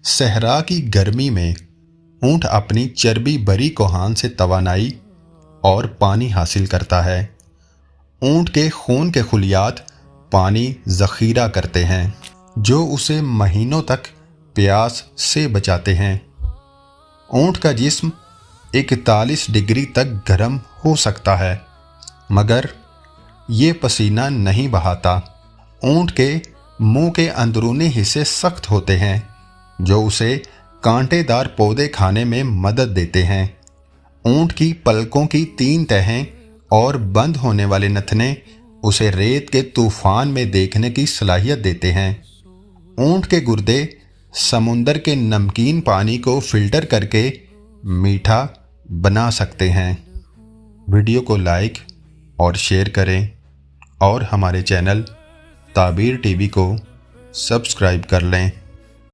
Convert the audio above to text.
सहरा की गर्मी में ऊंट अपनी चर्बी भरी कोहान से तवानाई और पानी हासिल करता है। ऊंट के खून के खुलियात पानी जखीरा करते हैं जो उसे महीनों तक प्यास से बचाते हैं। ऊंट का जिस्म 41 डिग्री तक गर्म हो सकता है मगर ये पसीना नहीं बहाता। ऊंट के मुंह के अंदरूनी हिस्से सख्त होते हैं जो उसे कांटेदार पौधे खाने में मदद देते हैं। ऊंट की पलकों की 3 तहें और बंद होने वाले नथने उसे रेत के तूफान में देखने की सलाहियत देते हैं। ऊंट के गुर्दे समुंदर के नमकीन पानी को फिल्टर करके मीठा बना सकते हैं। वीडियो को लाइक और शेयर करें और हमारे चैनल ताबीर टीवी को सब्सक्राइब कर लें।